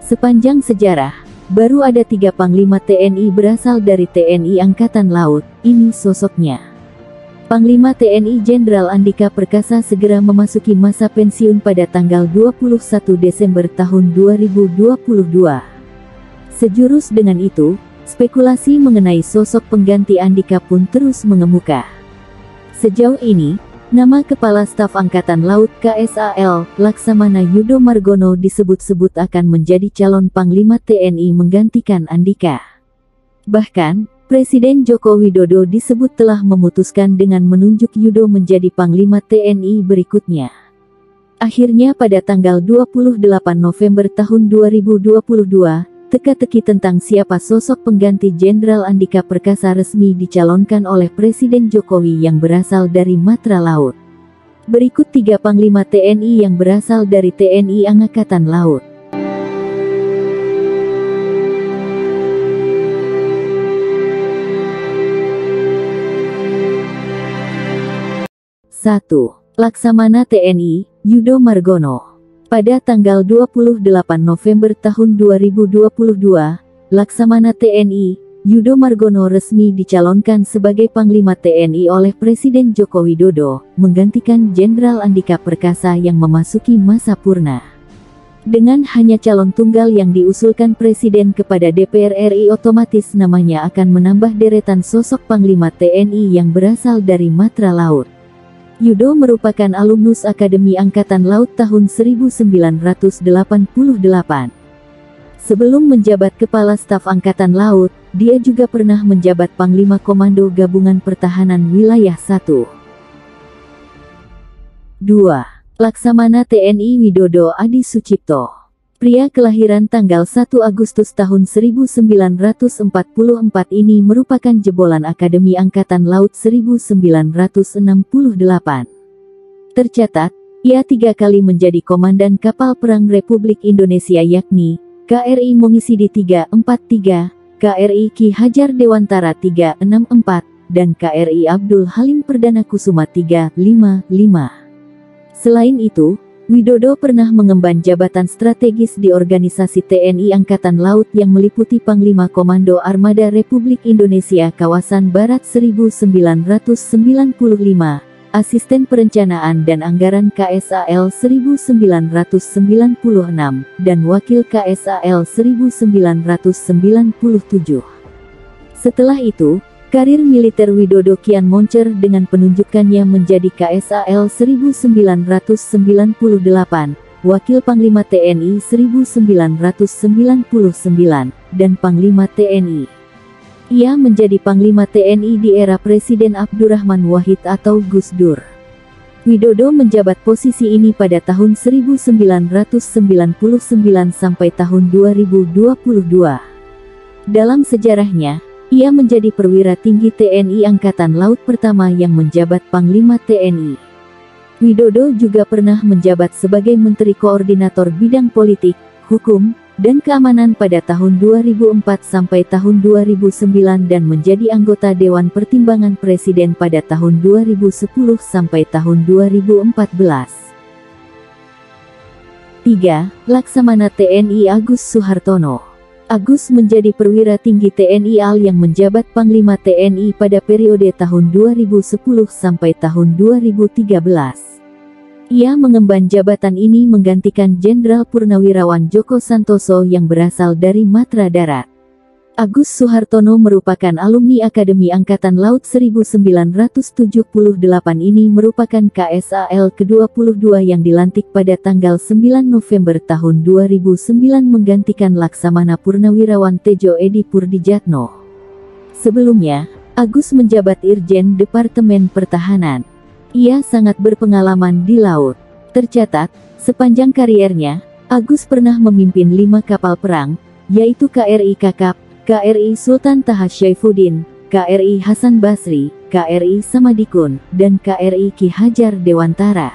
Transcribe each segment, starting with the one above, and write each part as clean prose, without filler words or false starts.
Sepanjang sejarah, baru ada 3 Panglima TNI berasal dari TNI Angkatan Laut, ini sosoknya. Panglima TNI Jenderal Andika Perkasa segera memasuki masa pensiun pada tanggal 21 Desember tahun 2022. Sejurus dengan itu, spekulasi mengenai sosok pengganti Andika pun terus mengemuka. Sejauh ini, nama Kepala Staf Angkatan Laut KSAL, Laksamana Yudo Margono disebut-sebut akan menjadi calon Panglima TNI menggantikan Andika. Bahkan, Presiden Joko Widodo disebut telah memutuskan dengan menunjuk Yudo menjadi Panglima TNI berikutnya. Akhirnya pada tanggal 28 November tahun 2022, teka-teki tentang siapa sosok pengganti Jenderal Andika Perkasa resmi dicalonkan oleh Presiden Jokowi yang berasal dari Matra Laut. Berikut 3 Panglima TNI yang berasal dari TNI Angkatan Laut. 1. Laksamana TNI, Yudo Margono. Pada tanggal 28 November tahun 2022, Laksamana TNI, Yudo Margono resmi dicalonkan sebagai Panglima TNI oleh Presiden Joko Widodo, menggantikan Jenderal Andika Perkasa yang memasuki masa purna. Dengan hanya calon tunggal yang diusulkan Presiden kepada DPR RI, otomatis namanya akan menambah deretan sosok Panglima TNI yang berasal dari Matra Laut. Yudo merupakan alumnus Akademi Angkatan Laut tahun 1988. Sebelum menjabat Kepala Staf Angkatan Laut, dia juga pernah menjabat Panglima Komando Gabungan Pertahanan Wilayah 1. 2. Laksamana TNI Widodo Adi Sucipto. Pria kelahiran tanggal 1 Agustus tahun 1944 ini merupakan jebolan Akademi Angkatan Laut 1968. Tercatat, ia 3 kali menjadi Komandan Kapal Perang Republik Indonesia yakni KRI Mongisidi 343, KRI Ki Hajar Dewantara 364, dan KRI Abdul Halim Perdana Kusuma 355. Selain itu, Widodo pernah mengemban jabatan strategis di organisasi TNI Angkatan Laut yang meliputi Panglima Komando Armada Republik Indonesia Kawasan Barat 1995, Asisten Perencanaan dan Anggaran KSAL 1996, dan Wakil KSAL 1997. Setelah itu, karir militer Widodo kian moncer dengan penunjukannya menjadi KSAL 1998, Wakil Panglima TNI 1999, dan Panglima TNI. Ia menjadi Panglima TNI di era Presiden Abdurrahman Wahid atau Gus Dur. Widodo menjabat posisi ini pada tahun 1999 sampai tahun 2022. Dalam sejarahnya, ia menjadi perwira tinggi TNI Angkatan Laut pertama yang menjabat Panglima TNI. Widodo juga pernah menjabat sebagai Menteri Koordinator Bidang Politik, Hukum, dan Keamanan pada tahun 2004 sampai tahun 2009 dan menjadi anggota Dewan Pertimbangan Presiden pada tahun 2010 sampai tahun 2014. 3. Laksamana TNI Agus Suhartono. Agus menjadi perwira tinggi TNI AL yang menjabat Panglima TNI pada periode tahun 2010 sampai tahun 2013. Ia mengemban jabatan ini menggantikan Jenderal Purnawirawan Joko Santoso yang berasal dari Matra Darat. Agus Suhartono merupakan alumni Akademi Angkatan Laut 1978 ini merupakan KSAL ke-22 yang dilantik pada tanggal 9 November tahun 2009 menggantikan Laksamana Purnawirawan Tejo Edi Purdijatno. Sebelumnya, Agus menjabat Irjen Departemen Pertahanan. Ia sangat berpengalaman di laut. Tercatat, sepanjang kariernya, Agus pernah memimpin 5 kapal perang, yaitu KRI Kakap, KRI Sultan Taha Syaifuddin, KRI Hasan Basri, KRI Samadikun, dan KRI Ki Hajar Dewantara.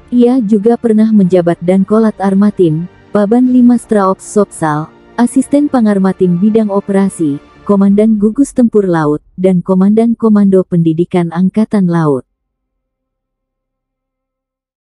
Ia juga pernah menjabat Dankolat Armatim, Paban 5 Straops Sopsal, Asisten Pangarmatim Bidang Operasi, Komandan Gugus Tempur Laut, dan Komandan Komando Pendidikan Angkatan Laut.